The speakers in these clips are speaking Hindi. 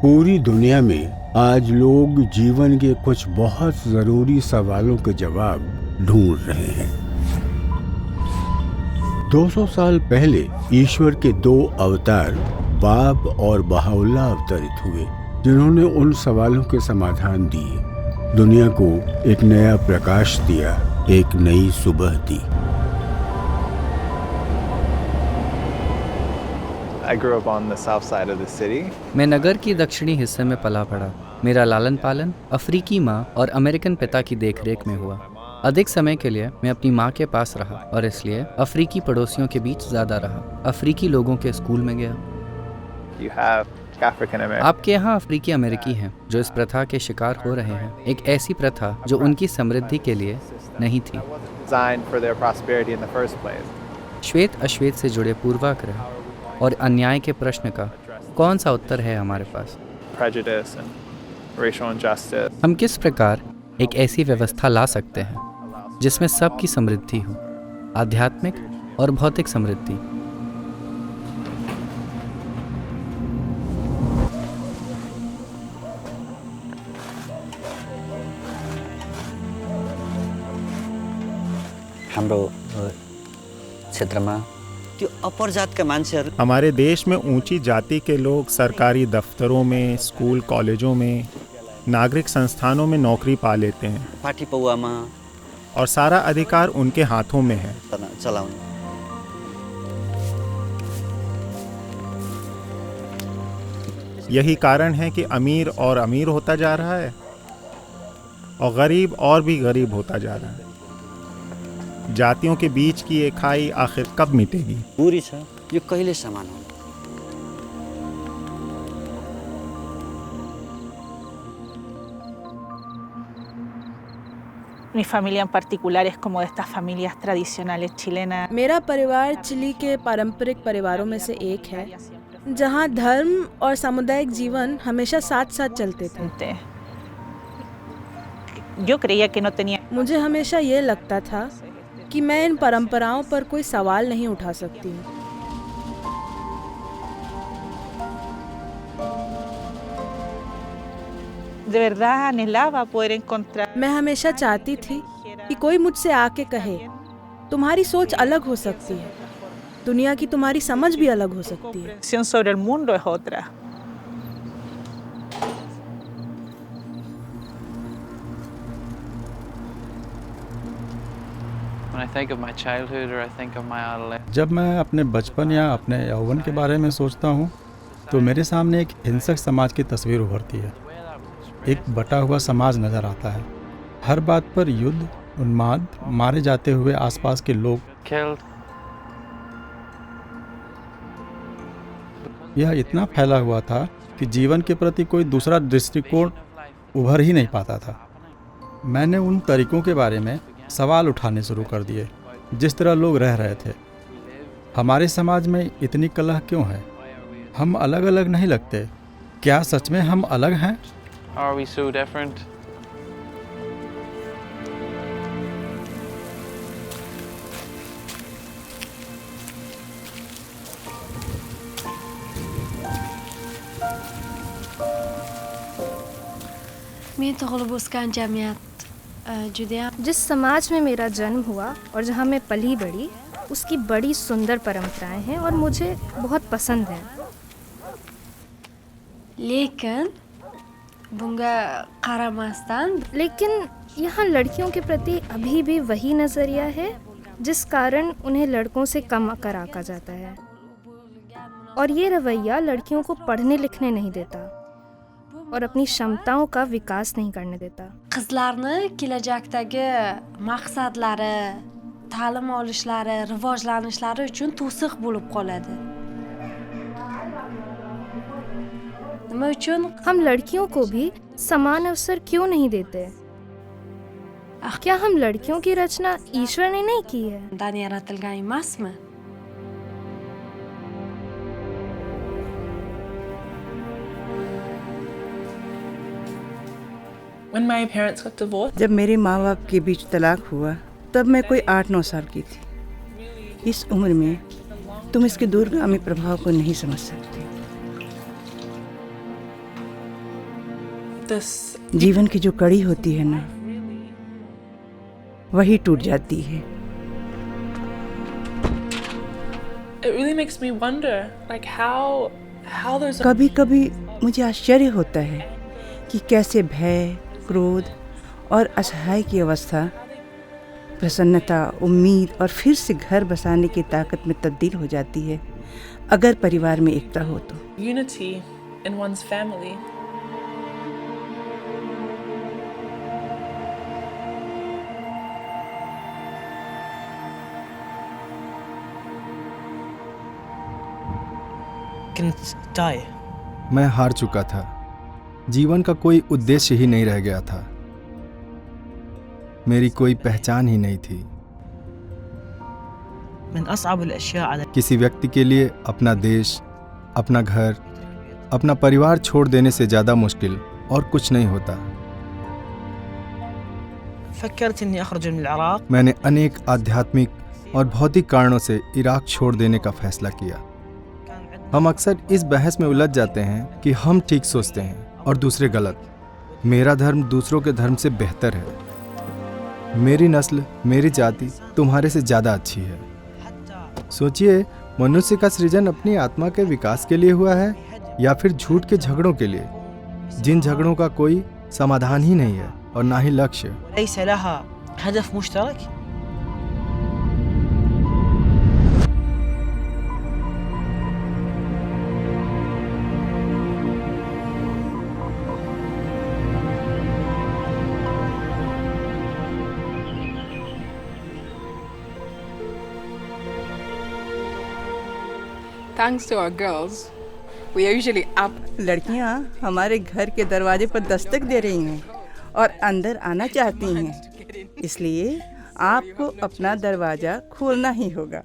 पूरी दुनिया में आज लोग जीवन के कुछ बहुत जरूरी सवालों के जवाब ढूंढ रहे हैं। 200 साल पहले ईश्वर के दो अवतार बाब और बहाउल्लाह अवतरित हुए, जिन्होंने उन सवालों के समाधान दिए, दुनिया को एक नया प्रकाश दिया, एक नई सुबह दी। I grew up on the south side of the city. मैं नगर की दक्षिणी हिस्से में पला पड़ा। मेरा लालन पालन अफ्रीकी माँ और अमेरिकन पिता की देखरेख में हुआ। अधिक समय के लिए मैं अपनी माँ के पास रहा और इसलिए अफ्रीकी पड़ोसियों के बीच ज़्यादा रहा। अफ्रीकी लोगों के स्कूल में गया। You have African American. आपके यहाँ अफ्रीकी अमेरिकी हैं जो इस प्रथा के शिकार हो रहे हैं, एक ऐसी प्रथा जो उनकी समृद्धि के लिए नहीं थी। Designed for their prosperity in the first place. श्वेत अश्वेत से जुड़े पूर्वाग्रह और अन्याय के प्रश्न का कौन सा उत्तर है हमारे पास? Prejudice and racial injustice. हम किस प्रकार एक ऐसी व्यवस्था ला सकते हैं जिसमें सबकी समृद्धि हो, आध्यात्मिक और भौतिक समृद्धि? हाम्रो क्षेत्रमा त्यो अपर जातका मान्छेहरू हमारे देश में ऊंची जाति के लोग सरकारी दफ्तरों में, स्कूल कॉलेजों में, नागरिक संस्थानों में नौकरी पा लेते हैं पार्टी पौवामा और सारा अधिकार उनके हाथों में है। चलाउने। यही कारण है कि अमीर और अमीर होता जा रहा है और गरीब और भी गरीब होता जा रहा है। जातियों के बीच की ये खाई आखिर कब मिटेगी? बुरी छ, यो कहिले समान हो? Mi familia en particular es como de estas familias tradicionales chilenas. मेरा परिवार चिली के पारंपरिक परिवारों में से एक है, जहाँ धर्म और सामुदायिक जीवन हमेशा साथ साथ चलते थे। Yo creía que no tenía. मुझे हमेशा ये लगता था कि मैं इन परंपराओं पर कोई सवाल नहीं उठा सकती हूँ। De verdad anhelaba poder encontrar. मैं हमेशा चाहती थी कि कोई मुझसे आके कहे, तुम्हारी सोच अलग हो सकती है, दुनिया की तुम्हारी समझ भी अलग हो सकती है। Comprensión sobre el mundo es otra. When I think of my childhood or I think of my adolescence. जब मैं अपने बचपन या अपने यौवन के बारे में सोचता हूँ तो मेरे सामने एक हिंसक समाज की तस्वीर उभरती है। एक बटा हुआ समाज नज़र आता है। हर बात पर युद्ध, उन्माद, मारे जाते हुए आसपास के लोग। Killed. यह इतना फैला हुआ था कि जीवन के प्रति कोई दूसरा दृष्टिकोण उभर ही नहीं पाता था। मैंने उन तरीकों के बारे में सवाल उठाने शुरू कर दिए जिस तरह लोग रह रहे थे। हमारे समाज में इतनी कलह क्यों है? हम अलग अलग नहीं लगते। क्या सच में हम अलग हैं? Are we so different? मैं तगलब उसकान जमियत जुदिया। जिस समाज में मेरा जन्म हुआ और जहाँ मैं पली बड़ी, उसकी बड़ी सुंदर परंपराएं हैं और मुझे बहुत पसंद हैं। लेकिन यहाँ लड़कियों के प्रति अभी भी वही नज़रिया है जिस कारण उन्हें लड़कों से कम कर आंका जाता है, और ये रवैया लड़कियों को पढ़ने लिखने नहीं देता और अपनी क्षमताओं का विकास नहीं करने देता। Qizlarni kelajakdagi maqsadlari, ta'lim olishlari, rivojlanishlari uchun to'siq bo'lib qoladi. Nima uchun? हम लड़कियों को भी समान अवसर क्यों नहीं देते? क्या हम लड़कियों की रचना ईश्वर ने नहीं की है? Undan yaratilgan emasmi? When my parents got divorced, जब मेरे माँ बाप के बीच तलाक हुआ तब मैं कोई 8-9 साल की थी। इस उम्र में तुम इसके दूरगामी प्रभाव को नहीं समझ सकते। this. जीवन की जो कड़ी होती है ना, वही टूट जाती है। It really makes me wonder, like how there's a कभी कभी मुझे आश्चर्य होता है कि कैसे भय, क्रोध और असहाय की अवस्था प्रसन्नता, उम्मीद और फिर से घर बसाने की ताकत में तब्दील हो जाती है अगर परिवार में एकता हो तो। unity in one's family. मैं हार चुका था। जीवन का कोई उद्देश्य ही नहीं रह गया था। मेरी कोई पहचान ही नहीं थी। किसी व्यक्ति के लिए अपना देश, अपना घर, अपना परिवार छोड़ देने से ज्यादा मुश्किल और कुछ नहीं होता। मैंने अनेक आध्यात्मिक और भौतिक कारणों से इराक छोड़ देने का फैसला किया। हम अक्सर इस बहस में उलझ जाते हैं कि हम ठीक सोचते हैं और दूसरे गलत। मेरा धर्म दूसरों के धर्म से बेहतर है। मेरी नस्ल, मेरी जाति तुम्हारे से ज़्यादा अच्छी है। सोचिए, मनुष्य का सृजन अपनी आत्मा के विकास के लिए हुआ है या फिर झूठ के झगड़ों के लिए, जिन झगड़ों का कोई समाधान ही नहीं है और ना ही लक्ष्य। Thanks to our girls, we are usually up. लड़कियां हमारे घर के दरवाजे पर दस्तक दे रही हैं और अंदर आना चाहती हैं, इसलिए आपको अपना दरवाजा खोलना ही होगा।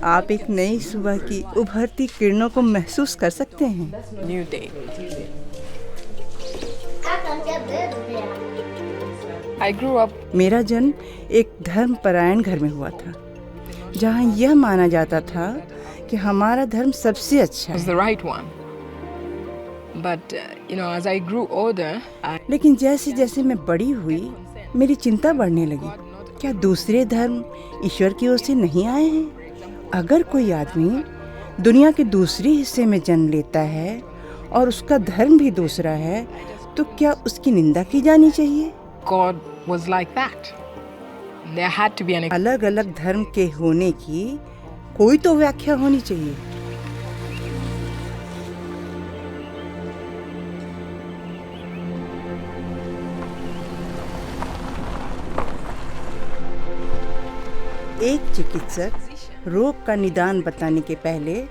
आप एक नई सुबह की उभरती किरणों को महसूस कर सकते हैं। New day. I grew up. मेरा जन्म एक धर्मपरायण घर में हुआ था, जहाँ यह माना जाता था कि हमारा धर्म सबसे अच्छा was है। the right one. But as I grew older, लेकिन जैसे जैसे मैं बड़ी हुई, मेरी चिंता बढ़ने लगी। क्या दूसरे धर्म ईश्वर की ओर से नहीं आए हैं? अगर कोई आदमी दुनिया के दूसरे हिस्से में जन्म लेता है और उसका धर्म भी दूसरा है, तो क्या उसकी निंदा की जानी चाहिए? God was like that. There had to be an. अलग अलग धर्म के होने की कोई तो व्याख्या होनी चाहिए। एक चिकित्सक रोग का निदान बताने के पहले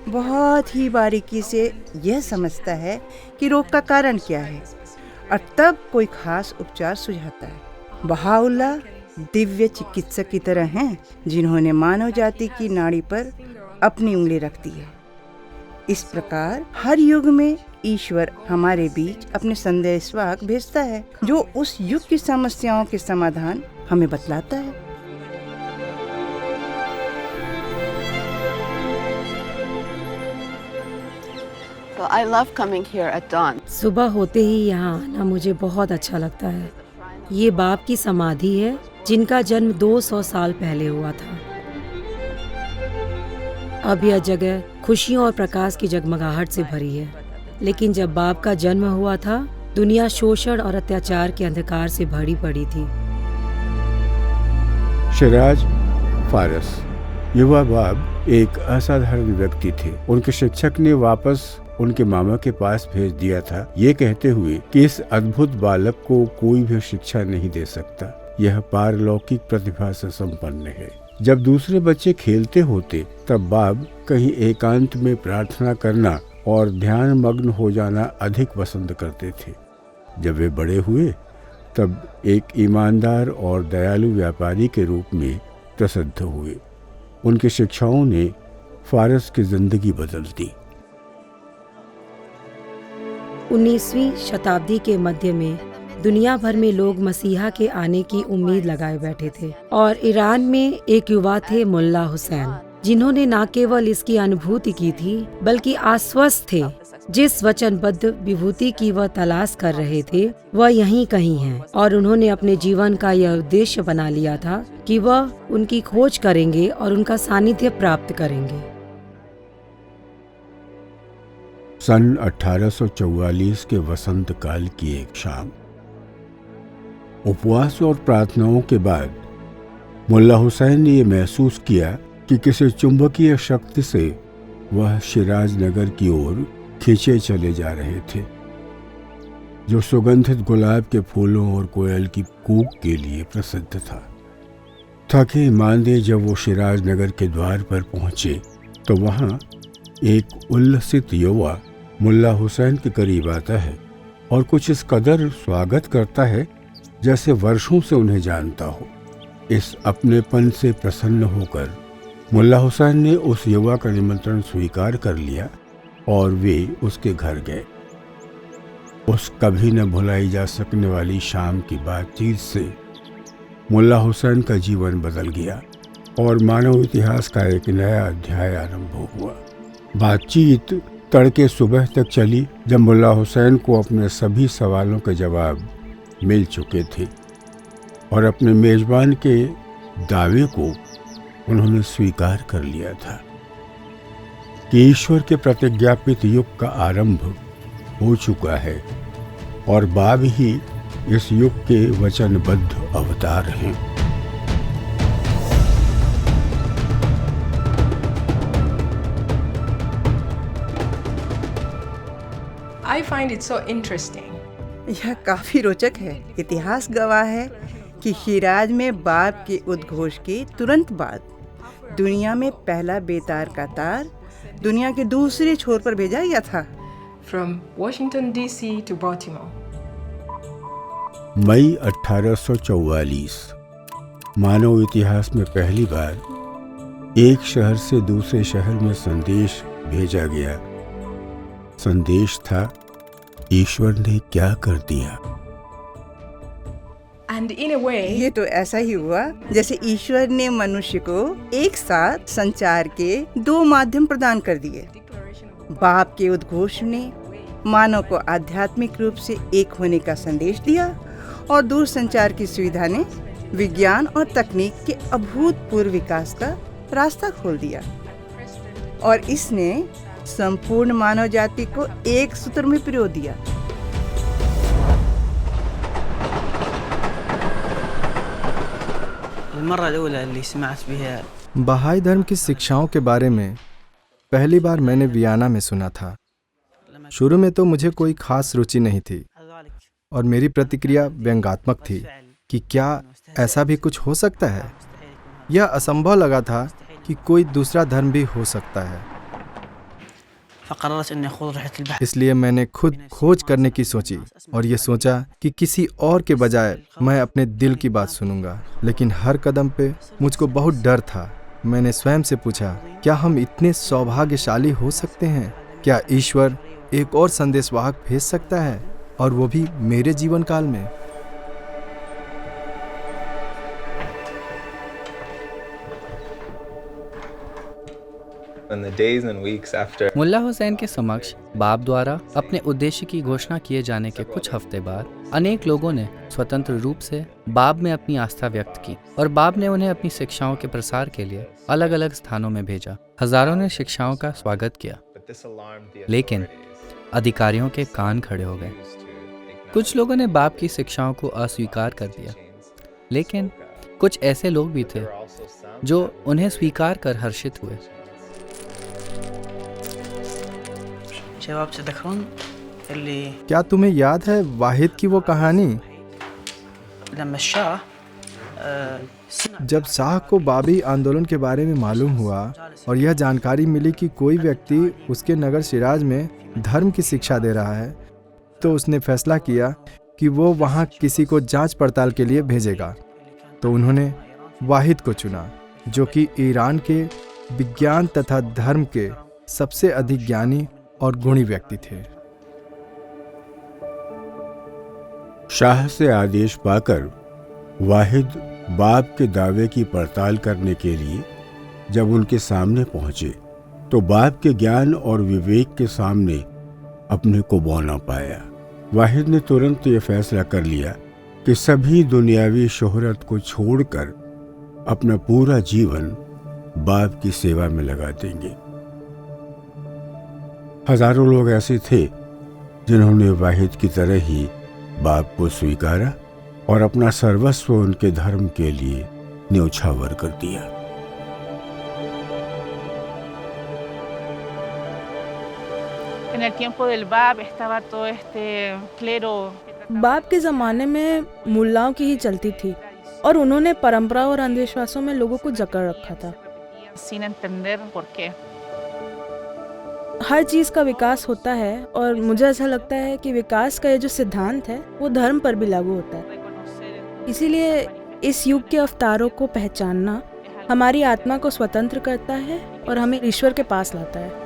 बहुत ही बारीकी से यह समझता है कि रोग का कारण क्या है और तब कोई खास उपचार सुझाता है। बहाउल्लाह दिव्य चिकित्सक की तरह हैं, जिन्होंने मानव जाति की नाड़ी पर अपनी उंगली रख दी है। इस प्रकार हर युग में ईश्वर हमारे बीच अपने संदेशवाहक भेजता है, जो उस युग की समस्याओं के समाधान हमें बतलाता है। So I love coming here at dawn. सुबह होते ही यहाँ आना मुझे बहुत अच्छा लगता है। ये बाप की समाधि है, जिनका जन्म 200 साल पहले हुआ था। अब यह जगह खुशियों और प्रकाश की जगमगाहट से भरी है, लेकिन जब बाप का जन्म हुआ था, दुनिया शोषण और अत्याचार के अंधकार से भरी पड़ी थी। शिराज फारस युवा बाब एक असाधारण व्यक्ति थे। उनके शिक्षक ने वापस उनके मामा के पास भेज दिया था, ये कहते हुए कि इस अद्भुत बालक को कोई भी शिक्षा नहीं दे सकता, यह पारलौकिक प्रतिभा से संपन्न है। जब दूसरे बच्चे खेलते होते, तब बाब कहीं एकांत में प्रार्थना करना और ध्यान मग्न हो जाना अधिक पसंद करते थे। जब वे बड़े हुए, तब एक ईमानदार और दयालु व्यापारी के रूप में प्रसिद्ध हुए। उनकी शिक्षाओं ने फारस की जिंदगी बदल दी। 19वीं शताब्दी के मध्य में दुनिया भर में लोग मसीहा के आने की उम्मीद लगाए बैठे थे और ईरान में एक युवा थे मुल्ला हुसैन, जिन्होंने न केवल इसकी अनुभूति की थी बल्कि आश्वस्त थे जिस वचनबद्ध विभूति की वह तलाश कर रहे थे वह यहीं कहीं है, और उन्होंने अपने जीवन का यह उद्देश्य बना लिया था कि वह उनकी खोज करेंगे और उनका सानिध्य प्राप्त करेंगे। सन 1844 के वसंत काल की एक शाम उपवास और प्रार्थनाओं के बाद मुल्ला हुसैन ने यह महसूस किया कि किसी चुंबकीय शक्ति से वह शिराज नगर की ओर खींचे चले जा रहे थे, जो सुगंधित गुलाब के फूलों और कोयल की कूक के लिए प्रसिद्ध था। थके मांदे जब वो शिराज नगर के द्वार पर पहुंचे तो वहां एक उल्लसित युवा मुल्ला हुसैन के करीब आता है और कुछ इस कदर स्वागत करता है जैसे वर्षों से उन्हें जानता हो। इस अपनेपन से प्रसन्न होकर मुल्ला हुसैन ने उस युवा का निमंत्रण स्वीकार कर लिया और वे उसके घर गए। उस कभी न भुलाई जा सकने वाली शाम की बातचीत से मुल्ला हुसैन का जीवन बदल गया और मानव इतिहास का एक नया अध्याय आरंभ हुआ। बातचीत तड़के सुबह तक चली, जब मुल्ला हुसैन को अपने सभी सवालों के जवाब मिल चुके थे और अपने मेजबान के दावे को उन्होंने स्वीकार कर लिया था कि ईश्वर के प्रतिज्ञापित युग का आरंभ हो चुका है और बाब ही इस युग के वचनबद्ध अवतार हैं। I find it so interesting. यह काफी रोचक है। इतिहास गवाह है कि शिराज में बाब के उद्घोष के तुरंत बाद दुनिया में पहला बेतार का तार दुनिया के दूसरे छोर पर भेजा गया था। From Washington DC to Baltimore. मई 1844 मानव इतिहास में पहली बार एक शहर से दूसरे शहर में संदेश भेजा गया। संदेश था, ईश्वर ने क्या कर दिया। And in a way, ये तो ऐसा ही हुआ जैसे ईश्वर ने मनुष्य को एक साथ संचार के दो माध्यम प्रदान कर दिए। बाप के उद्घोष ने मानव को आध्यात्मिक रूप से एक होने का संदेश दिया और दूरसंचार की सुविधा ने विज्ञान और तकनीक के अभूतपूर्व विकास का रास्ता खोल दिया और इसने संपूर्ण मानव जाति को एक सूत्र में पिरो दिया। बहाई धर्म की शिक्षाओं के बारे में पहली बार मैंने वियना में सुना था। शुरू में तो मुझे कोई खास रुचि नहीं थी और मेरी प्रतिक्रिया व्यंग्यात्मक थी कि क्या ऐसा भी कुछ हो सकता है। यह असंभव लगा था कि कोई दूसरा धर्म भी हो सकता है। इसलिए मैंने खुद खोज करने की सोची और ये सोचा कि किसी और के बजाय मैं अपने दिल की बात सुनूंगा। लेकिन हर कदम पे मुझको बहुत डर था। मैंने स्वयं से पूछा, क्या हम इतने सौभाग्यशाली हो सकते हैं? क्या ईश्वर एक और संदेशवाहक भेज सकता है, और वो भी मेरे जीवन काल में? मुल्ला हुसैन के समक्ष बाप द्वारा अपने उद्देश्य की घोषणा किए जाने के कुछ हफ्ते बाद अनेक लोगों ने स्वतंत्र रूप से बाप में अपनी आस्था व्यक्त की और बाप ने उन्हें अपनी शिक्षाओं के प्रसार के लिए अलग अलग स्थानों में भेजा। हजारों ने शिक्षाओं का स्वागत किया, लेकिन अधिकारियों के कान खड़े हो गए। कुछ लोगों ने बाप की शिक्षाओं को अस्वीकार कर दिया, लेकिन कुछ ऐसे लोग भी थे जो उन्हें स्वीकार कर हर्षित हुए। क्या तुम्हें याद है वाहिद की वो कहानी? जब शाह को बाबी आंदोलन के बारे में मालूम हुआ और यह जानकारी मिली कि कोई व्यक्ति उसके नगर शिराज में धर्म की शिक्षा दे रहा है, तो उसने फैसला किया कि वो वहाँ किसी को जांच पड़ताल के लिए भेजेगा। तो उन्होंने वाहिद को चुना, जो कि ईरान के विज्ञान तथा धर्म के सबसे अधिक ज्ञानी और गुणी व्यक्ति थे। शाह से आदेश पाकर वाहिद बाप के दावे की पड़ताल करने के लिए जब उनके सामने पहुंचे तो बाप के ज्ञान और विवेक के सामने अपने को बौना पाया। वाहिद ने तुरंत ये फैसला कर लिया कि सभी दुनियावी शोहरत को छोड़कर अपना पूरा जीवन बाप की सेवा में लगा देंगे। हजारों लोग ऐसे थे जिन्होंने वाहिद की तरह ही बाप को स्वीकारा और अपना सर्वस्व उनके धर्म के लिए न्यौछावर कर दिया। En el tiempo del Bab estaba todo este clero. बाप के ज़माने में मुल्लाओं की ही चलती थी और उन्होंने परंपरा और अंधविश्वासों में लोगों को जकड़ रखा था। Sin entender por qué. हर चीज़ का विकास होता है और मुझे ऐसा लगता है कि विकास का ये जो सिद्धांत है वो धर्म पर भी लागू होता है। इसीलिए इस युग के अवतारों को पहचानना हमारी आत्मा को स्वतंत्र करता है और हमें ईश्वर के पास लाता है।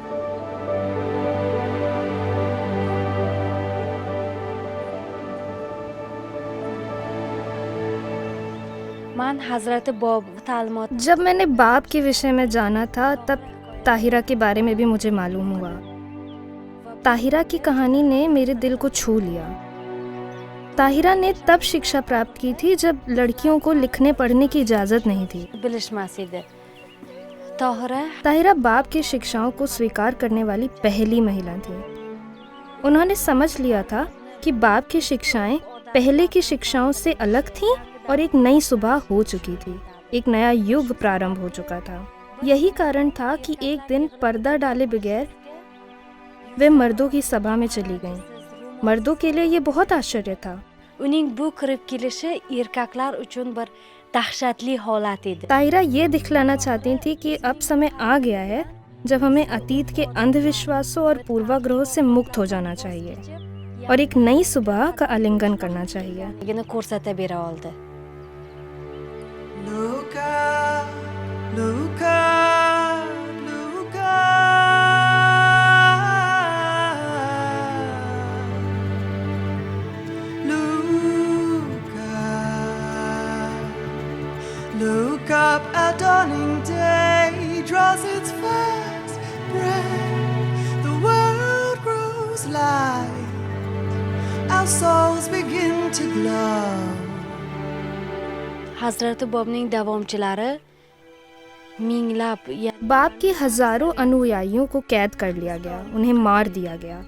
मान हजरत बाब तालमत। जब मैंने बाप के विषय में जाना था तब ताहिरा के बारे में भी मुझे मालूम हुआ। ताहिरा की कहानी ने मेरे दिल को छू लिया। ताहिरा ने तब शिक्षा प्राप्त की थी जब लड़कियों को लिखने पढ़ने की इजाज़त नहीं थी। ताहिरा बाप की शिक्षाओं को स्वीकार करने वाली पहली महिला थी। उन्होंने समझ लिया था कि बाप की शिक्षाएं पहले की शिक्षाओं से अलग थीं और एक नई सुबह हो चुकी थी। एक नया युग प्रारंभ हो चुका था। यही कारण था कि एक दिन पर्दा डाले बगैर वे मर्दों की सभा में चली गईं। मर्दों के लिए ये बहुत आश्चर्य था। ताहिरा ये दिखलाना चाहती थी कि अब समय आ गया है जब हमें अतीत के अंधविश्वासों और पूर्वाग्रहों से मुक्त हो जाना चाहिए और एक नई सुबह का आलिंगन करना चाहिए। Look up, a dawning day draws its first breath. The world grows light, our souls begin to glow. Hazrat बाबning davomchilari minglab बाप के हजारों अनुयायियों को कैद कर लिया गया, उन्हें मार दिया गया।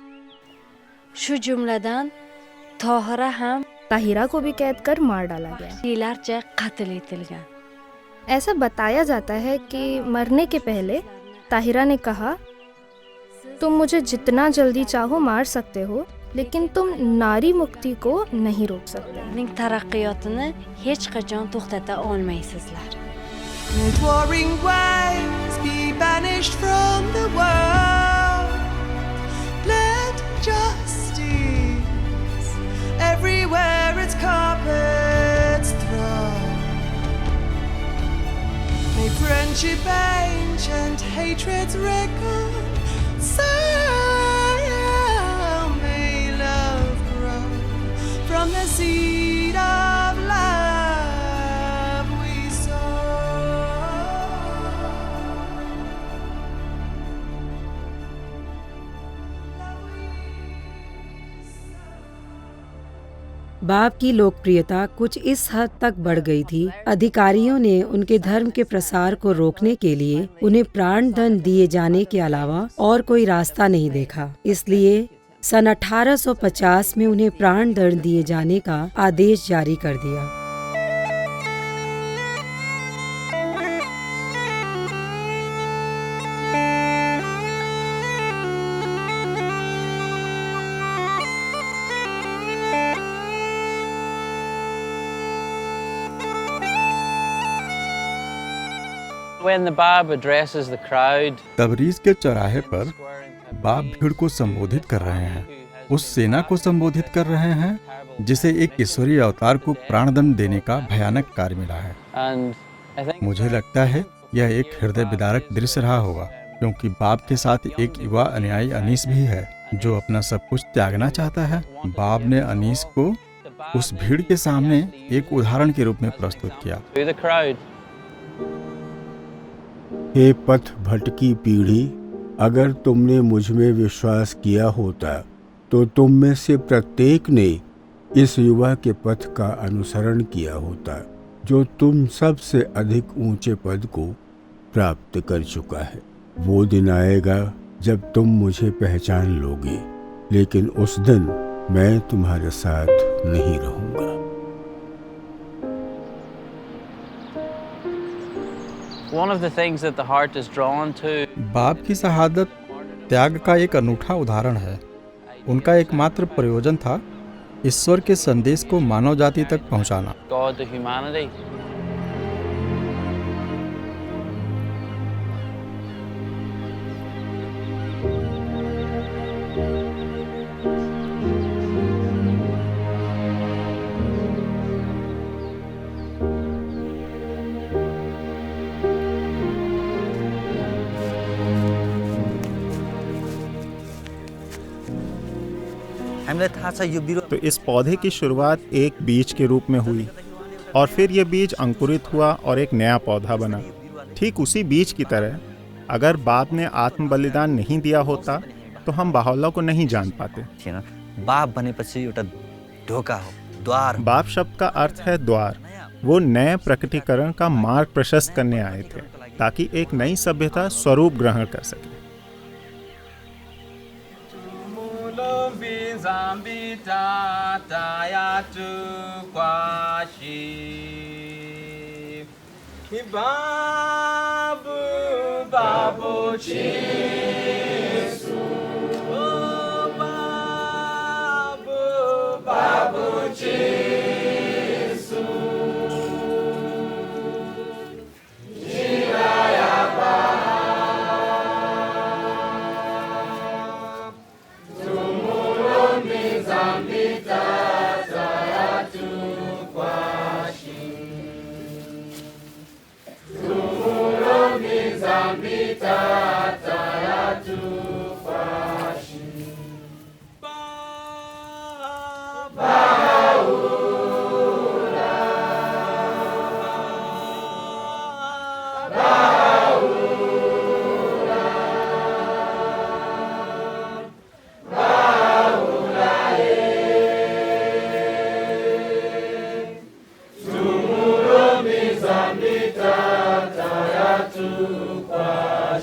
shu jumladan Tahira ham Tahira को भी कैद कर मार डाला गया। qatl etilgan। ऐसा बताया जाता है कि मरने के पहले ताहिरा ने कहा, तुम मुझे जितना जल्दी चाहो मार सकते हो, लेकिन तुम नारी मुक्ति को नहीं रोक सकते। taraqqiyotini hech qachon to'xtata olmaysizlar। Let warring waves be banished from the world. Let justice everywhere its carpets throw. May friendship ancient hatreds reconcile. May love grow from the seed of love we sow. बाप की लोकप्रियता कुछ इस हद तक बढ़ गई थी, अधिकारियों ने उनके धर्म के प्रसार को रोकने के लिए उन्हें प्राण दंड दिए जाने के अलावा और कोई रास्ता नहीं देखा। इसलिए सन 1850 में उन्हें प्राण दंड दिए जाने का आदेश जारी कर दिया। When the Bab addresses the crowd, Tabriz के चौराहे पर बाप भीड़ को संबोधित कर रहे हैं, उस सेना को संबोधित कर रहे हैं जिसे एक ईश्वरीय अवतार को प्राणदंड देने का भयानक कार्य मिला है। मुझे लगता है यह एक हृदय विदारक दृश्य रहा होगा, क्योंकि बाप के साथ एक युवा अनुयायी अनीस भी है जो अपना सब कुछ त्यागना चाहता है। बाप ने अनीस को उस भीड़ के सामने एक उदाहरण के रूप में प्रस्तुत किया। हे पथ भटकी पीढ़ी, अगर तुमने मुझ में विश्वास किया होता तो तुम में से प्रत्येक ने इस युवा के पथ का अनुसरण किया होता जो तुम सबसे अधिक ऊंचे पद को प्राप्त कर चुका है। वो दिन आएगा जब तुम मुझे पहचान लोगे, लेकिन उस दिन मैं तुम्हारे साथ नहीं रहूंगा। One of the things that the heart is drawn to बाप की शहादत त्याग का एक अनूठा उदाहरण है। उनका एकमात्र प्रयोजन था ईश्वर के संदेश को मानव जाति तक पहुंचाना। God to humanity. तो इस पौधे की शुरुआत एक बीज के रूप में हुई और फिर ये बीज अंकुरित हुआ और एक नया पौधा बना। ठीक उसी बीज की तरह अगर बाप ने आत्म बलिदान नहीं दिया होता तो हम बाहुला को नहीं जान पाते। बाप बनेपछि एउटा ढोका हो, द्वार। बाप शब्द का अर्थ है द्वार। वो नए प्रकटीकरण का मार्ग प्रशस्त करने आए थे ताकि एक नई सभ्यता स्वरूप ग्रहण कर सके।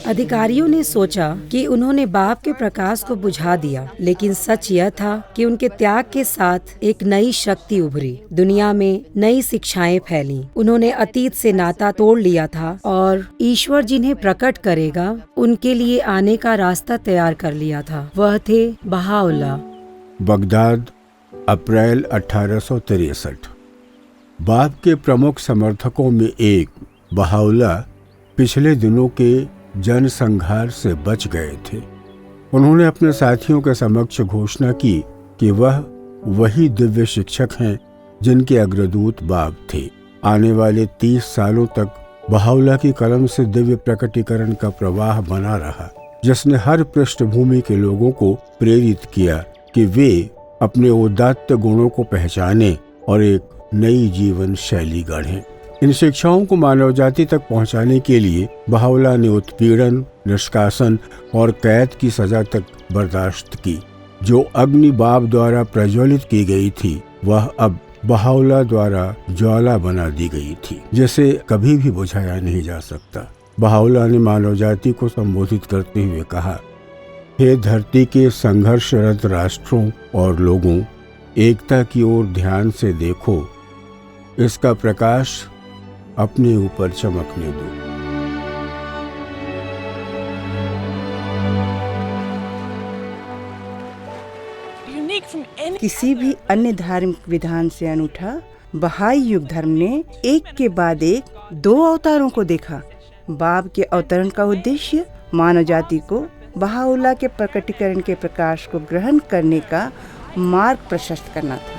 अधिकारियों ने सोचा कि उन्होंने बाप के प्रकाश को बुझा दिया, लेकिन सच यह था कि उनके त्याग के साथ एक नई शक्ति उभरी। दुनिया में नई शिक्षाएं फैलीं। उन्होंने अतीत से नाता तोड़ लिया था और ईश्वर जिन्हें प्रकट करेगा उनके लिए आने का रास्ता तैयार कर लिया था। वह थे बहाउल्लाह। बगदाद, अप्रैल 1863। बाप के प्रमुख समर्थकों में एक बहाउल्लाह पिछले दिनों के जनसंहार से बच गए थे। उन्होंने अपने साथियों के समक्ष घोषणा की कि वह वही दिव्य शिक्षक हैं जिनके अग्रदूत बाप थे। आने वाले 30 सालों तक बहाउल्लाह की कलम से दिव्य प्रकटीकरण का प्रवाह बना रहा, जिसने हर पृष्ठभूमि के लोगों को प्रेरित किया कि वे अपने उदात्त गुणों को पहचानें और एक नई जीवन शैली गढ़ें। इन शिक्षाओं को मानव जाति तक पहुंचाने के लिए बहाउल्लाह ने उत्पीड़न, निष्कासन और कैद की सजा तक बर्दाश्त की। जो अग्नि बाप द्वारा प्रज्वलित की गई थी वह अब बहाउल्लाह द्वारा ज्वाला बना दी गई थी, जिसे कभी भी बुझाया नहीं जा सकता। बहाउल्लाह ने मानव जाति को संबोधित करते हुए कहा, हे धरती के संघर्षरत राष्ट्रों और लोगों, एकता की ओर ध्यान से देखो। इसका प्रकाश अपने ऊपर चमकने दो। किसी भी अन्य धार्मिक विधान से अनूठा बहाई युग धर्म ने एक के बाद एक 2 अवतारों को देखा। बाप के अवतरण का उद्देश्य मानव जाति को बहाउल्लाह के प्रकटीकरण के प्रकाश को ग्रहण करने का मार्ग प्रशस्त करना था।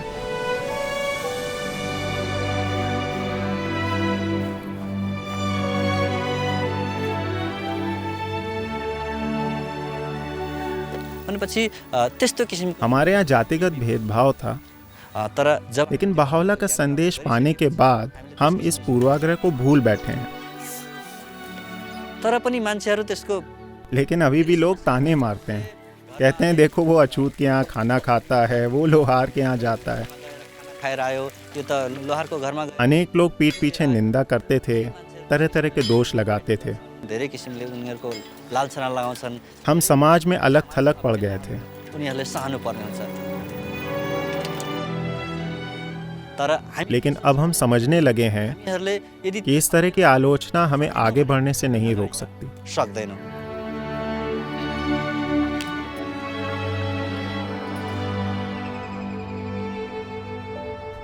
हमारे यहाँ जातिगत भेदभाव था, लेकिन बहाउल्लाह का संदेश पाने के बाद हम इस पूर्वाग्रह को भूल बैठे हैं। तर पनि मान्छेहरू त्यसको लेकिन अभी भी लोग ताने मारते हैं, कहते हैं देखो वो अछूत के यहाँ खाना खाता है, वो लोहार के यहाँ जाता है। खाएर आयो, यो त लोहारको घरमा। अनेक लोग पीठ पीछे निंदा करते थे, तरह तरह के दोष लगाते थे। धेरै किसिमले उनीहरूको लालछना लगाउँछन्। हम समाज में अलग थलग पड़ गए थे। उनीहरूले सहनु पर्ने हुन्छ। लेकिन अब हम समझने लगे हैं कि इस तरह की आलोचना हमें आगे बढ़ने से नहीं रोक सकती। सक्दैन।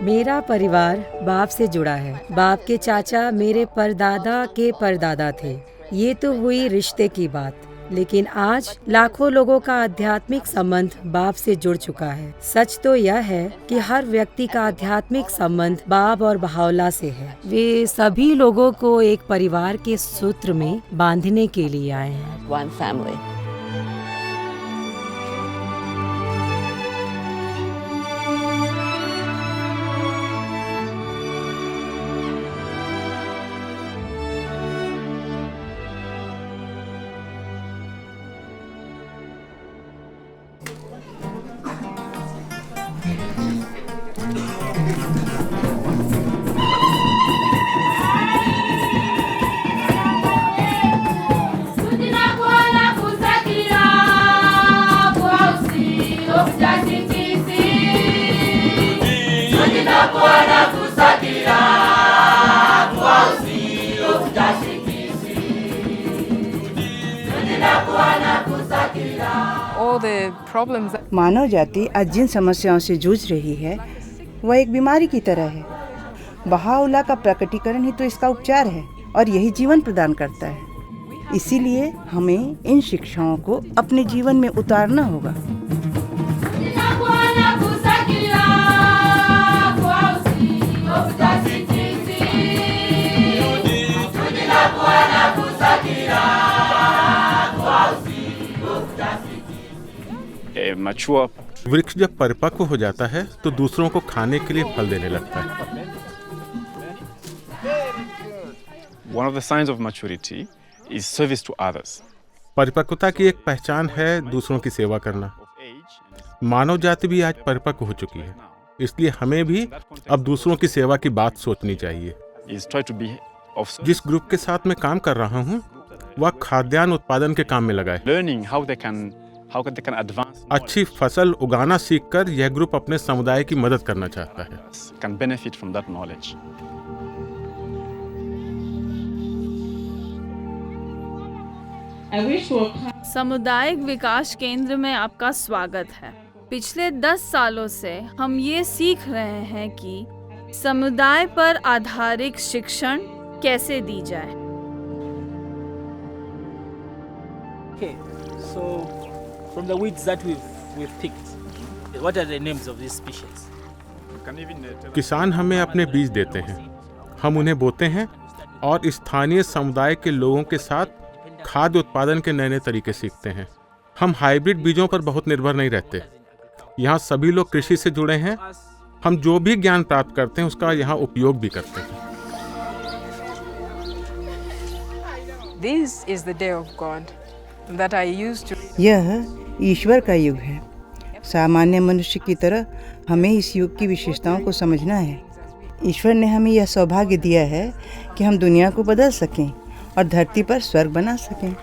मेरा परिवार बाप से जुड़ा है। बाप के चाचा मेरे परदादा के परदादा थे। ये तो हुई रिश्ते की बात, लेकिन आज लाखों लोगों का आध्यात्मिक संबंध बाप से जुड़ चुका है। सच तो यह है कि हर व्यक्ति का आध्यात्मिक संबंध बाप और बहाउल्लाह से है। वे सभी लोगों को एक परिवार के सूत्र में बांधने के लिए आए हैं। One family. All the problems that मानव जाति आज जिन समस्याओं से जूझ रही है वह एक बीमारी की तरह है। बहाउल्लाह का प्रकटीकरण ही तो इसका उपचार है और यही जीवन प्रदान करता है। इसीलिए हमें इन शिक्षाओं को अपने जीवन में उतारना होगा। वृक्ष जब परिपक्व हो जाता है तो दूसरों को खाने के लिए फल देने लगता है। One of the signs of maturity is service to others. परिपक्वता की एक पहचान है दूसरों की सेवा करना। मानव जाति भी आज परिपक्व हो चुकी है, इसलिए हमें भी अब दूसरों की सेवा की बात सोचनी चाहिए। जिस ग्रुप के साथ मैं काम कर रहा हूँ वह खाद्यान्न उत्पादन के काम में लगा है। अच्छी फसल उगाना सीखकर यह ग्रुप अपने समुदाय की मदद करना चाहता है। Can benefit from that knowledge. सामुदायिक विकास केंद्र में आपका स्वागत है। पिछले 10 सालों से हम ये सीख रहे हैं कि समुदाय पर आधारित शिक्षण कैसे दी जाए। Okay, so from the weeds that we've picked, what are the names of these species? किसान हमें अपने बीज देते हैं, हम उन्हें बोते हैं और स्थानीय समुदाय के लोगों के साथ खाद्य उत्पादन के नए नए तरीके सीखते हैं। हम हाइब्रिड बीजों पर बहुत निर्भर नहीं रहते। यहाँ सभी लोग कृषि से जुड़े हैं। हम जो भी ज्ञान प्राप्त करते हैं उसका यहाँ उपयोग भी करते हैं। This is the day of God that I used to. यह ईश्वर का युग है। सामान्य मनुष्य की तरह हमें इस युग की विशेषताओं को समझना है। ईश्वर ने हमें यह सौभाग्य दिया है कि हम दुनिया को बदल सकें और धरती पर स्वर्ग बना सकें।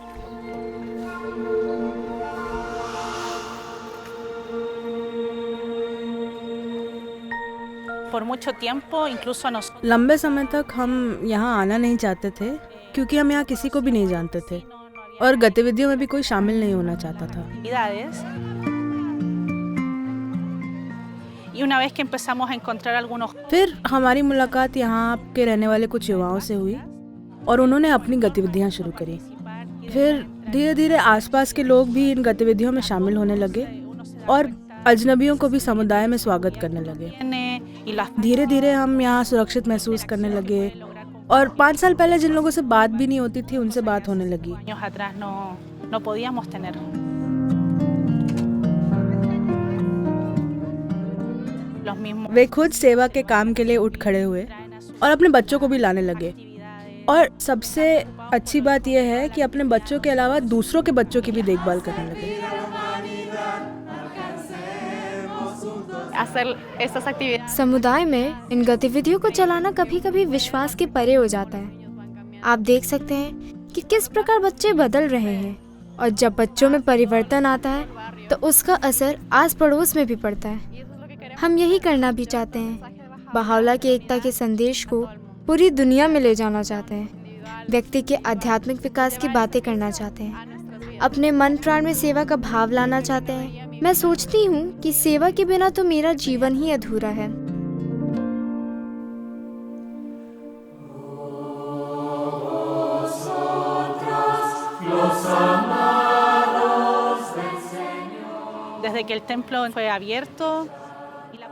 लंबे समय तक हम यहाँ आना नहीं चाहते थे क्योंकि हम यहाँ किसी को भी नहीं जानते थे और गतिविधियों में भी कोई शामिल नहीं होना चाहता था। फिर हमारी मुलाकात यहाँ के रहने वाले कुछ युवाओं से हुई और उन्होंने अपनी गतिविधियाँ शुरू करी। फिर धीरे धीरे आसपास के लोग भी इन गतिविधियों में शामिल होने लगे और अजनबियों को भी समुदाय में स्वागत करने लगे। धीरे धीरे हम यहाँ सुरक्षित महसूस करने लगे और 5 साल पहले जिन लोगों से बात भी नहीं होती थी उनसे बात होने लगी। वे खुद सेवा के काम के लिए उठ खड़े हुए और अपने बच्चों को भी लाने लगे और सबसे अच्छी बात यह है कि अपने बच्चों के अलावा दूसरों के बच्चों की भी देखभाल करने लगे। समुदाय में इन गतिविधियों को चलाना कभी कभी विश्वास के परे हो जाता है। आप देख सकते हैं कि किस प्रकार बच्चे बदल रहे हैं, और जब बच्चों में परिवर्तन आता है तो उसका असर आस पड़ोस में भी पड़ता है। हम यही करना भी चाहते हैं। बहावला की एकता के संदेश को पूरी दुनिया में ले जाना चाहते हैं। व्यक्ति के आध्यात्मिक विकास की बातें करना चाहते हैं। अपने मन प्राण में सेवा का भाव लाना चाहते हैं। मैं सोचती हूँ कि सेवा के बिना तो मेरा जीवन ही अधूरा है।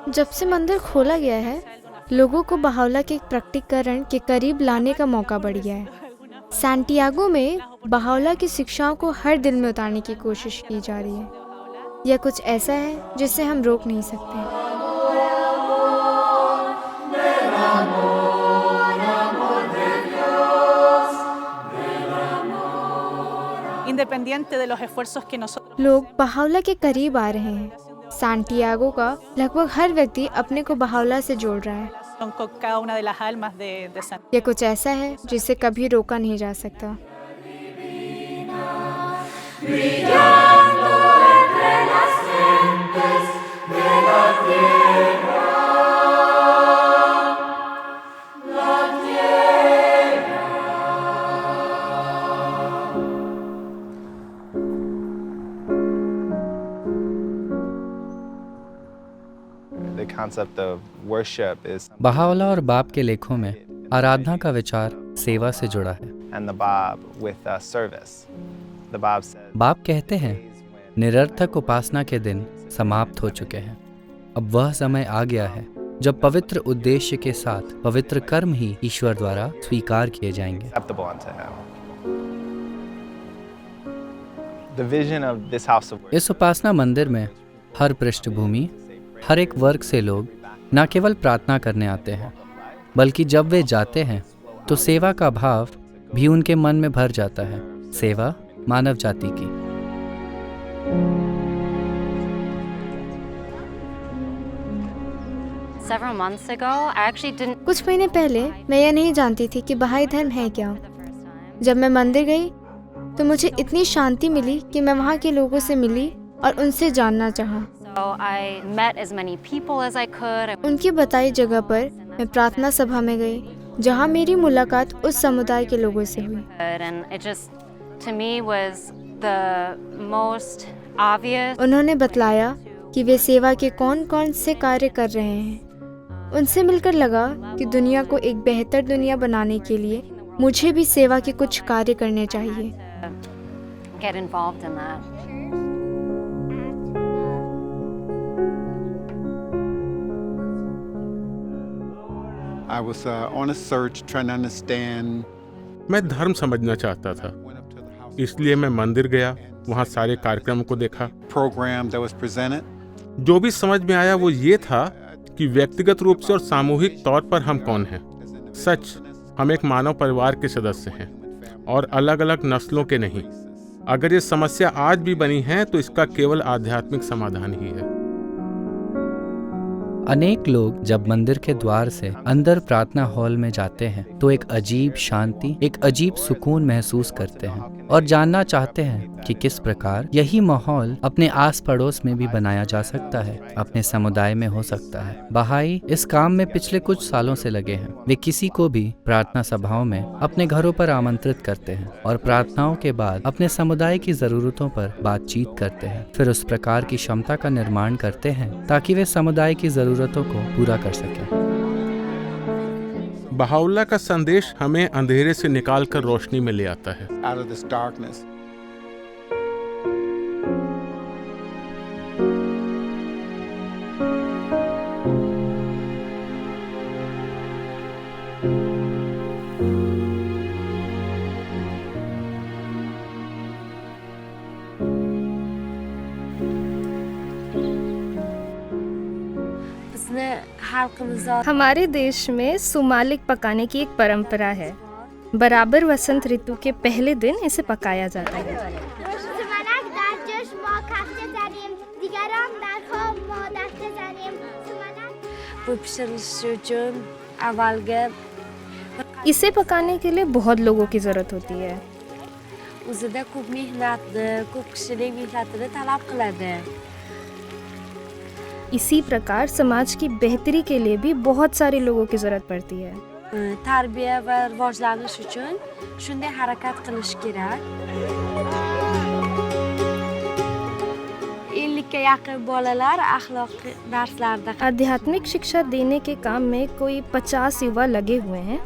जब से मंदिर खोला गया है, लोगों को बहावला के प्रकटीकरण के करीब लाने का मौका बढ़ गया है। सैंटियागो में बहावला की शिक्षाओं को हर दिल में उतारने की कोशिश की जा रही है। यह कुछ ऐसा है जिसे हम रोक नहीं सकते। लोग बहावला के करीब आ रहे हैं। सैंटियागो का लगभग हर व्यक्ति अपने को बहावला से जोड़ रहा है। यह कुछ ऐसा है जिसे कभी रोका नहीं जा सकता। बहावला और बाप के लेखों में आराधना का विचार सेवा से जुड़ा है। बाप कहते हैं निरर्थक उपासना के दिन समाप्त हो चुके हैं। अब वह समय आ गया है जब पवित्र उद्देश्य के साथ पवित्र कर्म ही ईश्वर द्वारा स्वीकार किए जाएंगे। इस उपासना मंदिर में हर पृष्ठभूमि, हर एक वर्ग से लोग न केवल प्रार्थना करने आते हैं, बल्कि जब वे जाते हैं तो सेवा का भाव भी उनके मन में भर जाता है। सेवा मानव जाति की। कुछ महीने पहले मैं यह नहीं जानती थी कि बहाई धर्म है क्या। जब मैं मंदिर गई तो मुझे इतनी शांति मिली कि मैं वहाँ के लोगों से मिली और उनसे जानना चाहा। उनकी बताई जगह पर मैं प्रार्थना सभा में गई, जहाँ मेरी मुलाकात उस समुदाय के लोगों से हुई। उन्होंने बतलाया कि वे सेवा के कौन कौन से कार्य कर रहे हैं। उनसे मिलकर लगा कि दुनिया को एक बेहतर दुनिया बनाने के लिए मुझे भी सेवा के कुछ कार्य करने चाहिए। I was on a search trying to understand. मैं धर्म समझना चाहता था, इसलिए मैं मंदिर गया, वहाँ सारे कार्यक्रम को देखा। Program that was presented. जो भी समझ में आया वो ये था कि व्यक्तिगत रूप से और सामूहिक तौर पर हम कौन हैं। सच, हम एक मानव परिवार के सदस्य हैं और अलग अलग नस्लों के नहीं। अगर ये समस्या आज भी बनी है तो इसका केवल आध्यात्मिक समाधान ही है। अनेक लोग जब मंदिर के द्वार से अंदर प्रार्थना हॉल में जाते हैं तो एक अजीब शांति, एक अजीब सुकून महसूस करते हैं और जानना चाहते हैं कि किस प्रकार यही माहौल अपने आस पड़ोस में भी बनाया जा सकता है, अपने समुदाय में हो सकता है। बहाई इस काम में पिछले कुछ सालों से लगे हैं। वे किसी को भी प्रार्थना सभाओं में अपने घरों पर आमंत्रित करते हैं और प्रार्थनाओं के बाद अपने समुदाय की जरूरतों पर बातचीत करते हैं। फिर उस प्रकार की क्षमता का निर्माण करते हैं ताकि वे समुदाय की जरूरतों को पूरा कर सकें। बहावला का संदेश हमें अंधेरे से निकालकर रोशनी में ले आता है। Out of this darkness. हमारे देश में सुमालिक पकाने की एक परंपरा है। बराबर वसंत ऋतु के पहले दिन इसे पकाया जाता है। इसे पकाने के लिए बहुत लोगों की ज़रूरत होती है। इसी प्रकार समाज की बेहतरी के लिए भी बहुत सारे लोगों की ज़रूरत पड़ती है। tarbiya va rivojlanish uchun shunday harakat qilish kerak. 50 yaqin bolalar axloqiy darslarda आध्यात्मिक शिक्षा देने के काम में कोई 50 युवा लगे हुए हैं।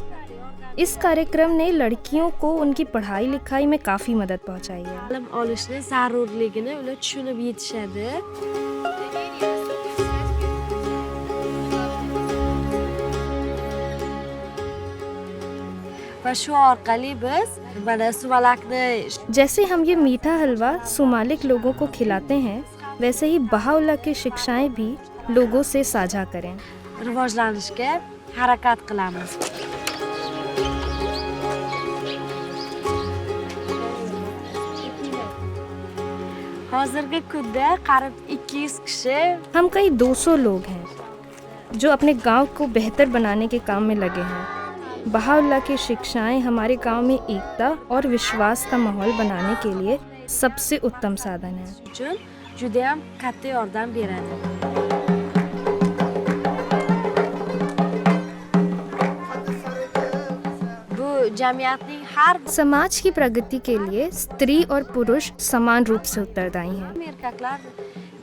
इस कार्यक्रम ने लड़कियों को उनकी पढ़ाई लिखाई में काफ़ी मदद पहुंचाई है। ta'lim olishni zarurligini ular tushunib yetishadi. जैसे हम ये मीठा हलवा सुमालिक लोगों को खिलाते हैं, वैसे ही बहाउल्लाह की शिक्षाएं भी लोगों से साझा करें। rivojlanishga harakat qilamiz. hozirgi kunda qarib 200 kishi हम कई 200 लोग हैं जो अपने गांव को बेहतर बनाने के काम में लगे हैं। बहाउल्लाह की शिक्षाएं हमारे गांव में एकता और विश्वास का माहौल बनाने के लिए सबसे उत्तम साधन है। judayam katta yordam beradi. Bu jamiyatning har समाज की प्रगति के लिए स्त्री और पुरुष समान रूप से उत्तरदायी हैं। erkaklar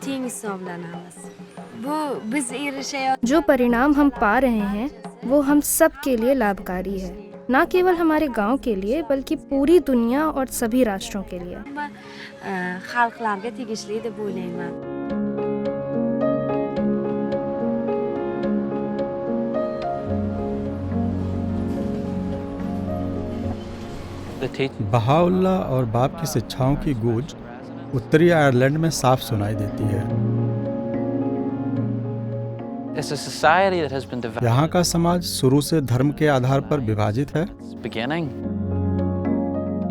teng hisoblanamiz. Bu biz erishayotgan जो परिणाम हम पा रहे हैं वो हम सब के लिए लाभकारी है, न केवल हमारे गांव के लिए बल्कि पूरी दुनिया और सभी राष्ट्रों के लिए। xalqlarga tegishli deb o'ylayman. Bahaullah और बाप की शिक्षाओं की गूंज उत्तरी आयरलैंड में साफ सुनाई देती है। It's a society that has been developed. यहाँ का समाज शुरू से धर्म के आधार पर विभाजित है। Beginning,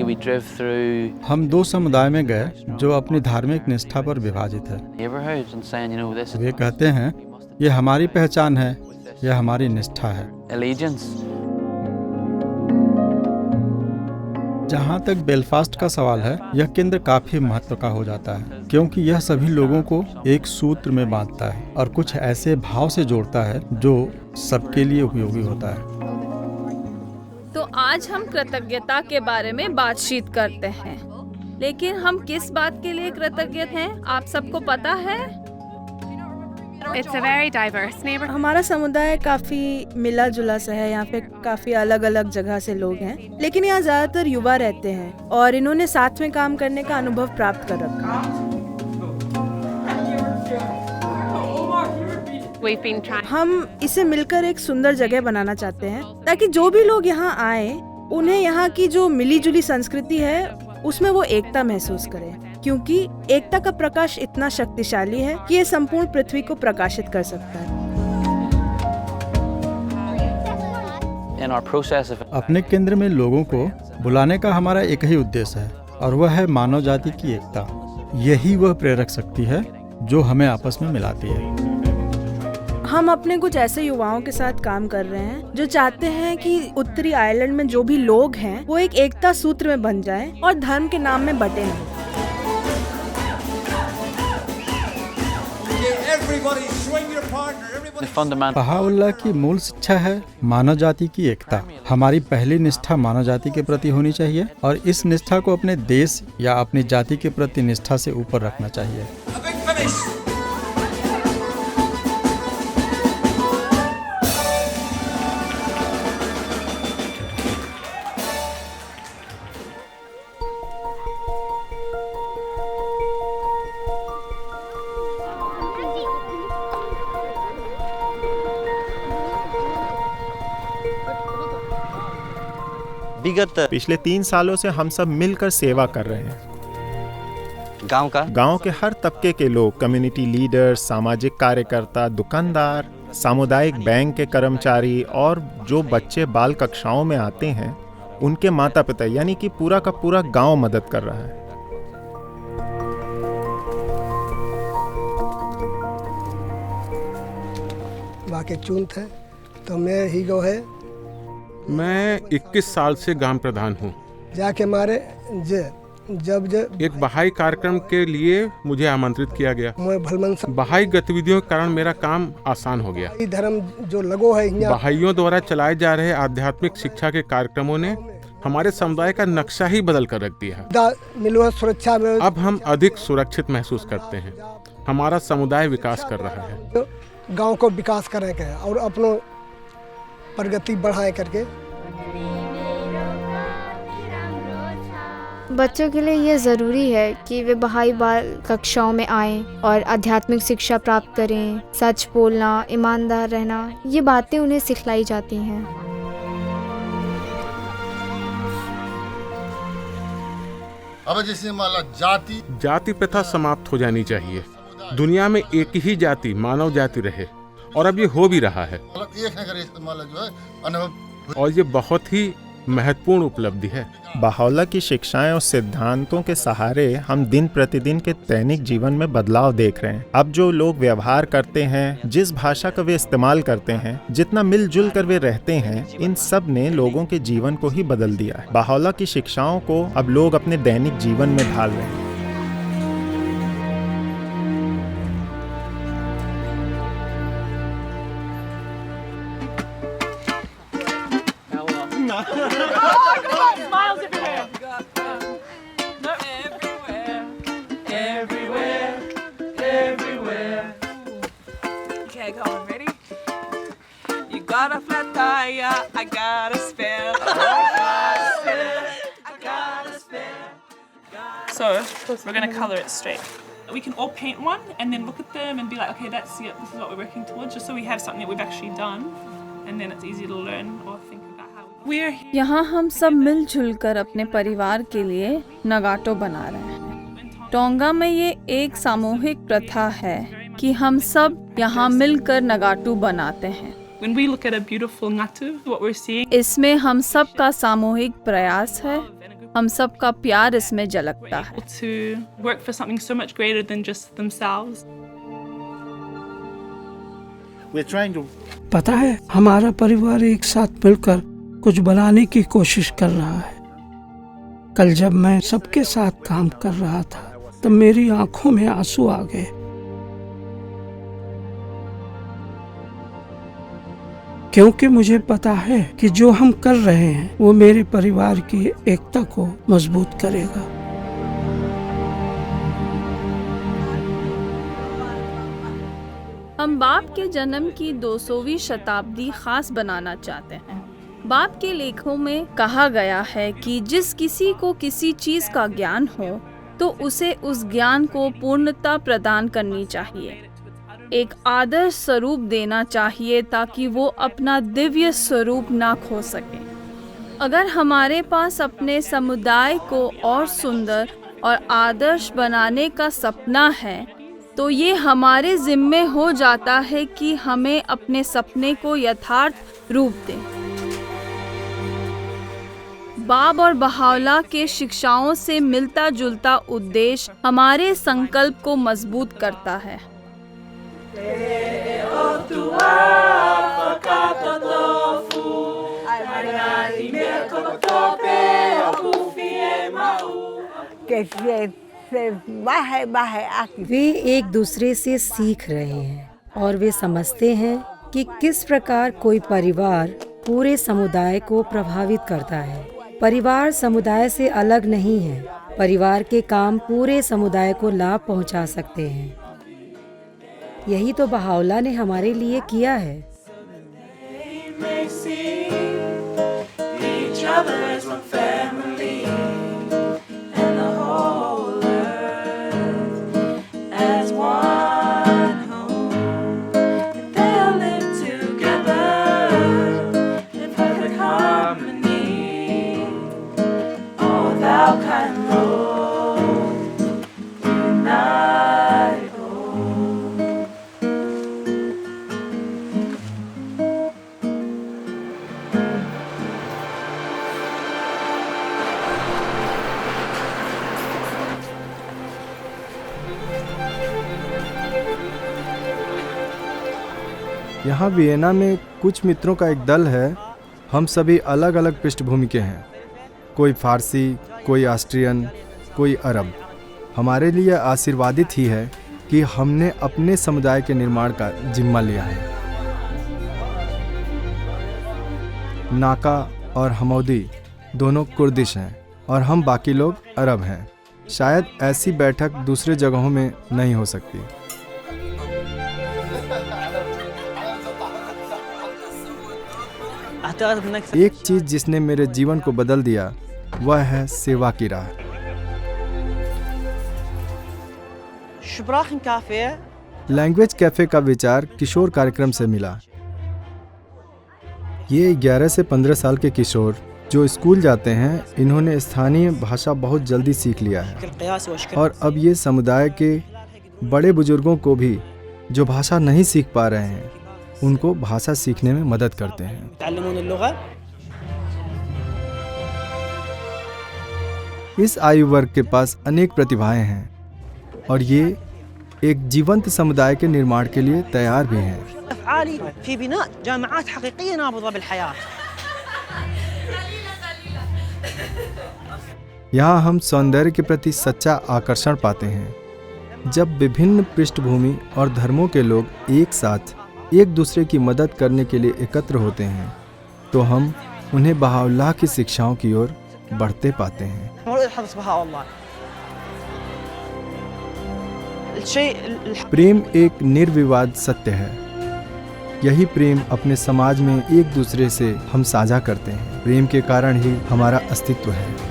we drove through हम 2 समुदाय में गए जो अपनी धार्मिक निष्ठा पर विभाजित है। neighborhoods and saying, you know, this is वे कहते हैं ये हमारी पहचान है, यह हमारी निष्ठा है। allegiance. जहाँ तक बेलफास्ट का सवाल है, यह केंद्र काफी महत्व का हो जाता है क्योंकि यह सभी लोगों को एक सूत्र में बांधता है और कुछ ऐसे भाव से जोड़ता है जो सबके लिए उपयोगी होता है। तो आज हम कृतज्ञता के बारे में बातचीत करते हैं, लेकिन हम किस बात के लिए कृतज्ञ हैं आप सबको पता है? It's a very diverse neighborhood. हमारा समुदाय काफी मिला जुला सा है। यहाँ पे काफी अलग अलग जगह से लोग हैं, लेकिन यहाँ ज्यादातर युवा रहते हैं और इन्होंने साथ में काम करने का अनुभव प्राप्त कर रखा है। हम इसे मिलकर एक सुंदर जगह बनाना चाहते हैं ताकि जो भी लोग यहाँ आए उन्हें यहाँ की जो मिली जुली संस्कृति है उसमें वो एकता महसूस करें, क्योंकि एकता का प्रकाश इतना शक्तिशाली है कि ये संपूर्ण पृथ्वी को प्रकाशित कर सकता है। In our process of अपने केंद्र में लोगों को बुलाने का हमारा एक ही उद्देश्य है और वह है मानव जाति की एकता। यही वह प्रेरक शक्ति है जो हमें आपस में मिलाती है। हम अपने कुछ ऐसे युवाओं के साथ काम कर रहे हैं जो चाहते हैं कि उत्तरी आयरलैंड में जो भी लोग हैं वो एक एकता सूत्र में बन जाएं और धर्म के नाम में बटे नहीं। बहाउल्लाह की मूल शिक्षा है मानव जाति की एकता। हमारी पहली निष्ठा मानव जाति के प्रति होनी चाहिए और इस निष्ठा को अपने देश या अपनी जाति के प्रति निष्ठा से ऊपर रखना चाहिए। पिछले 3 सालों से हम सब मिलकर सेवा कर रहे हैं। गांव के हर तबके के लोग, कम्युनिटी लीडर, सामाजिक कार्यकर्ता, दुकानदार, सामुदायिक बैंक के कर्मचारी और जो बच्चे बाल कक्षाओं में आते हैं उनके माता पिता यानी कि पूरा का पूरा गांव मदद कर रहा है। बाकी चुन थे तो मैं ही गो है। मैं 21 साल से ग्राम प्रधान हूँ। जाके मारे जब एक बहाई कार्यक्रम के लिए मुझे आमंत्रित किया गया। बहाई गतिविधियों के कारण मेरा काम आसान हो गया। धर्म जो लगो है बहाइयों द्वारा चलाए जा रहे आध्यात्मिक शिक्षा के कार्यक्रमों ने हमारे समुदाय का नक्शा ही बदल कर रख दिया। सुरक्षा में अब हम अधिक सुरक्षित महसूस करते हैं। हमारा समुदाय विकास कर रहा है। गांव को विकास करें और अपनों प्रगति बढ़ाए करके। बच्चों के लिए ये ज़रूरी है कि वे बहाई बाल कक्षाओं में आएं और आध्यात्मिक शिक्षा प्राप्त करें। सच बोलना, ईमानदार रहना, ये बातें उन्हें सिखलाई जाती हैं। अब जैसे माला जाति प्रथा समाप्त हो जानी चाहिए। दुनिया में एक ही जाति, मानव जाति रहे, और अब ये हो भी रहा है। और ये बहुत ही महत्वपूर्ण उपलब्धि है। बहाओला की शिक्षाएं और सिद्धांतों के सहारे हम दिन प्रतिदिन के दैनिक जीवन में बदलाव देख रहे हैं। अब जो लोग व्यवहार करते हैं, जिस भाषा का वे इस्तेमाल करते हैं, जितना मिलजुल कर वे रहते हैं, इन सब ने लोगों के जीवन को ही बदल दिया है। बहाओला की शिक्षाओं को अब लोग अपने दैनिक जीवन में ढाल रहे हैं। Smiles everywhere. No. Everywhere. Okay, go on. Ready? You got a flat tire, I got a spare. So we're going to colour it straight. We can all paint one and then look at them and be like, okay, that's it. This is what we're working towards, just so we have something that we've actually done, and then it's easy to learn or think about how we're. यहाँ हम सब मिलजुल कर अपने परिवार के लिए नगाटो बना रहे हैं। टोंगा में ये एक सामूहिक प्रथा है कि हम सब यहाँ मिलकर नगाटू बनाते हैं। When we look at a beautiful ngatu, what we're seeing. इसमें हम सब का सामूहिक प्रयास है, हम सब का प्यार इसमें झलकता है। To work for something so much greater than just themselves. We're trying to. पता है, हमारा परिवार एक साथ मिलकर कुछ बनाने की कोशिश कर रहा है। कल जब मैं सबके साथ काम कर रहा था, तब मेरी आंखों में आंसू आ गए। क्योंकि मुझे पता है कि जो हम कर रहे हैं वो मेरे परिवार की एकता को मजबूत करेगा। हम बाप के जन्म की 200वीं शताब्दी खास बनाना चाहते हैं। बाप के लेखों में कहा गया है कि जिस किसी को किसी चीज का ज्ञान हो तो उसे उस ज्ञान को पूर्णता प्रदान करनी चाहिए, एक आदर्श स्वरूप देना चाहिए ताकि वो अपना दिव्य स्वरूप ना खो सके। अगर हमारे पास अपने समुदाय को और सुंदर और आदर्श बनाने का सपना है तो ये हमारे जिम्मे हो जाता है कि हमें अपने सपने को यथार्थ रूप दें। बाब और बहाओला के शिक्षाओं से मिलता जुलता उद्देश्य हमारे संकल्प को मजबूत करता है। वे एक दूसरे से सीख रहे हैं और वे समझते हैं कि किस प्रकार कोई परिवार पूरे समुदाय को प्रभावित करता है। परिवार समुदाय से अलग नहीं है। परिवार के काम पूरे समुदाय को लाभ पहुंचा सकते हैं। यही तो बहाओला ने हमारे लिए किया है। यहाँ वियना में कुछ मित्रों का एक दल है। हम सभी अलग अलग पृष्ठभूमि के हैं, कोई फारसी, कोई ऑस्ट्रियन, कोई अरब। हमारे लिए आशीर्वादित ही है कि हमने अपने समुदाय के निर्माण का जिम्मा लिया है। नाका और हमौदी दोनों कुर्दिश हैं और हम बाकी लोग अरब हैं। शायद ऐसी बैठक दूसरे जगहों में नहीं हो सकती। एक चीज जिसने मेरे जीवन को बदल दिया वह है सेवा की राह। लैंग्वेज कैफे का विचार किशोर कार्यक्रम से मिला। ये 11 से 15 साल के किशोर जो स्कूल जाते हैं, इन्होंने स्थानीय भाषा बहुत जल्दी सीख लिया है और अब ये समुदाय के बड़े बुजुर्गों को भी जो भाषा नहीं सीख पा रहे हैं उनको भाषा सीखने में मदद करते हैं। इस आयु वर्ग के पास अनेक प्रतिभाएं हैं और ये एक जीवंत समुदाय के निर्माण के लिए तैयार भी हैं। यहाँ हम सौंदर्य के प्रति सच्चा आकर्षण पाते हैं। जब विभिन्न पृष्ठभूमि और धर्मों के लोग एक साथ एक दूसरे की मदद करने के लिए एकत्र होते हैं तो हम उन्हें बहाउल्लाह की शिक्षाओं की ओर बढ़ते पाते हैं। प्रेम एक निर्विवाद सत्य है। यही प्रेम अपने समाज में एक दूसरे से हम साझा करते हैं। प्रेम के कारण ही हमारा अस्तित्व है।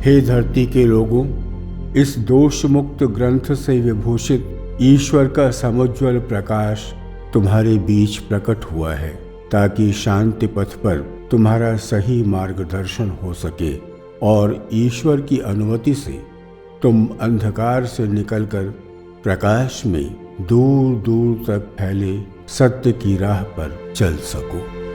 हे धरती के लोगों, इस दोष मुक्त ग्रंथ से विभूषित ईश्वर का समुज्ज्वल प्रकाश तुम्हारे बीच प्रकट हुआ है ताकि शांति पथ पर तुम्हारा सही मार्गदर्शन हो सके और ईश्वर की अनुमति से तुम अंधकार से निकलकर प्रकाश में दूर दूर तक फैले सत्य की राह पर चल सको।